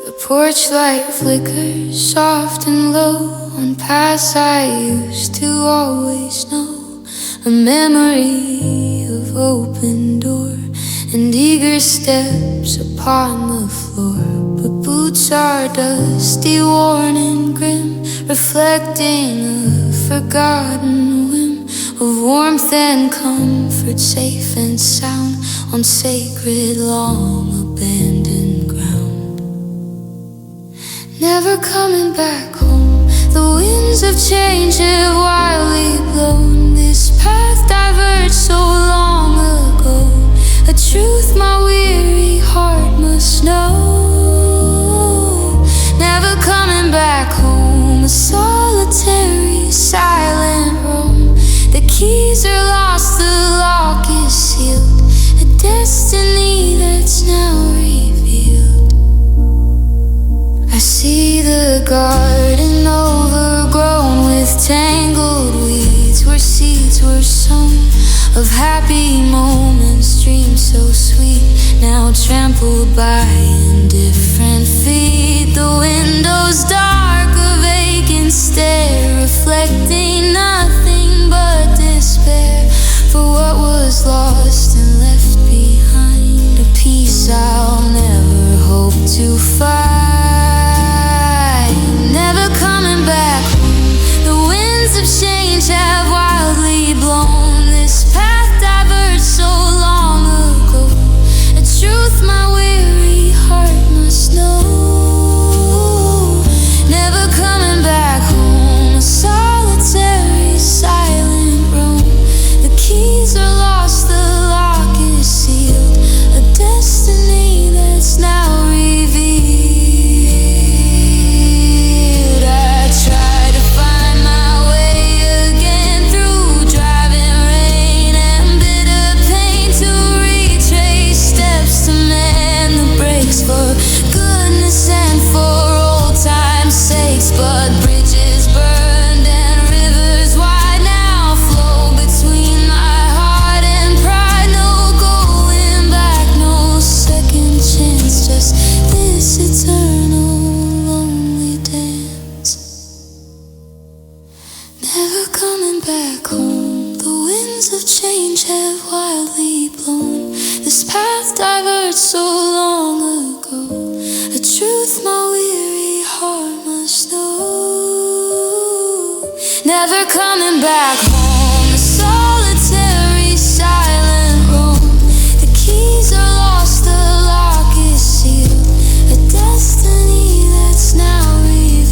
Speaker 1: The porch light flickers soft and low on paths I used to always know. A memory of open door and eager steps upon the floor. But boots are dusty, worn and grim, reflecting a forgotten whim of warmth and comfort, safe and sound on sacred, long abandoned ground. Never coming back home. The winds of change have wildly blown. This path diverged so long ago, a truth my weary heart must know. Never coming back home. A solitary, silent roam. The keys are lost, the lock is sealed. A destiny that's now revealed. I see the garden overgrown with tangled weeds, where seeds were sown of happy moments, dreams so sweet, now trampled by indifferent feet. The windows dark, a vacant stare, reflecting nothing but despair for what was lost and left behind, a peace I'll never hope to find. Never coming back home. The winds of change have wildly blown. This path diverged so long ago, a truth my weary heart must know. Never coming back home. A solitary, silent roam. The keys are lost, the lock is sealed. A destiny that's now revealed. For goodness and for old time's sakes, but bridges burned and rivers wide now flow between my heart and pride. No going back, no second chance, just this eternal lonely dance. Never coming back home. The winds of change have wildly blown. This path diverged so long ago, a truth my weary heart must know. Never coming back home. A solitary, silent roam. The keys are lost, the lock is sealed. A destiny that's now revealed.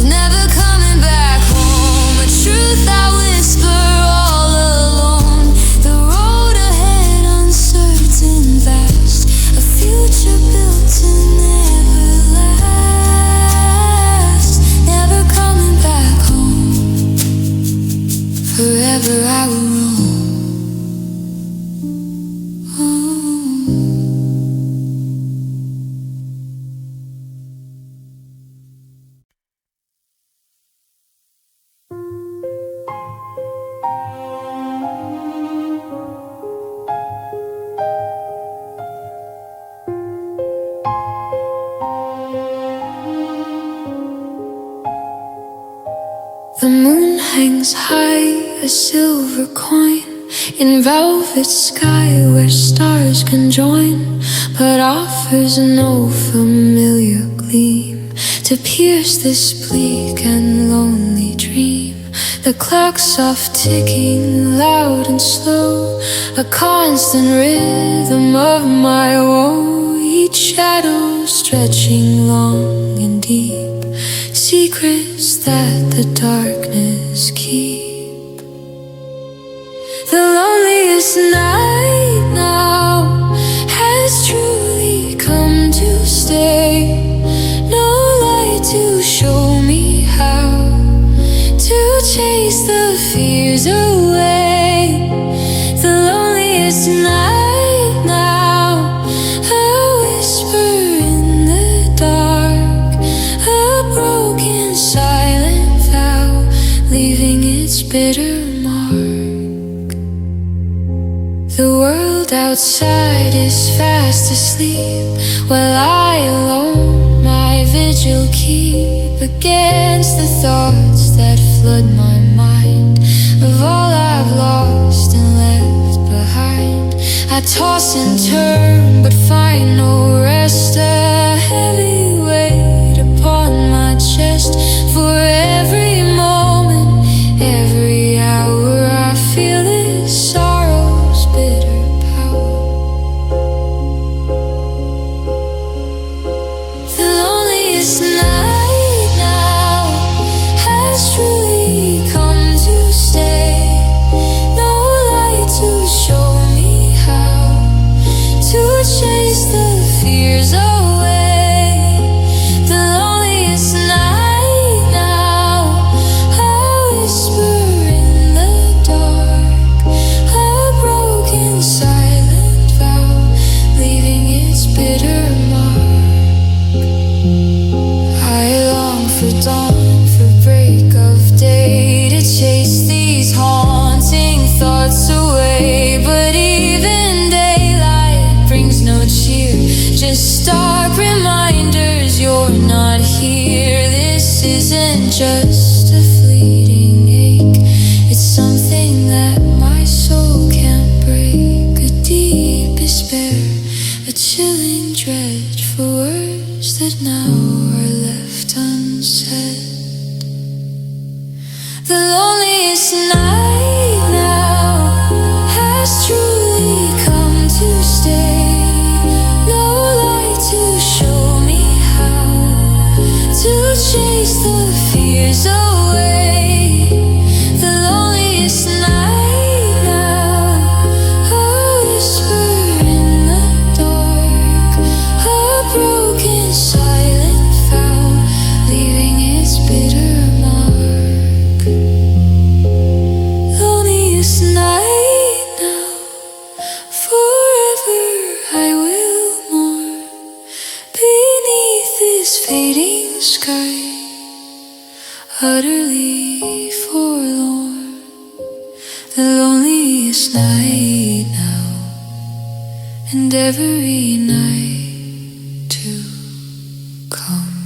Speaker 1: Never coming back home. A truth I whisper all alone. The road ahead uncertain, vast, a future built to never last. Never coming back home. Forever I will roam. The moon hangs high, a silver coin in velvet sky where stars can join, but offers no familiar gleam to pierce this bleak and lonely dream. The clock's soft ticking, loud and slow, a constant rhythm of my woe. Each shadow stretching long and deep, secrets that the darkness keep. The loneliest night now has truly come to stay. No light to show me how to chase the fears away. The loneliest night now, a whisper in the dark, a broken silent vow, leaving its bitter mark. The world outside is fast asleep, while I alone my vigil keep against the thoughts that flood my mind of all I've lost and left behind. I toss and turn but find no rest, a heavy weight upon my chest. For every moment, every hour, I feel this sorrow's bitter power. The loneliest night now has truly come to stay. No light to show me how to chase the fears away. The loneliest night now, a whisper in the dark, a broken silent vow, leaving its bitter mark. I long for dawn, for break of day, to chase these haunting thoughts away. But even daylight brings no cheer, just stark reminders you're not here. This isn't just a fleeting ache, it's something that my soul can't break. A deep despair, a chilling dread for words that now are left unsaid. The loneliest night now has truly come to stay. No light to show me how to chase the fears away. The loneliest night now, a whisper in the dark, a broken silent vow, leaving its bitter mark. Loneliest night now, forever I will mourn beneath this fading sky, utterly forlorn. The loneliest night now, and every night to come.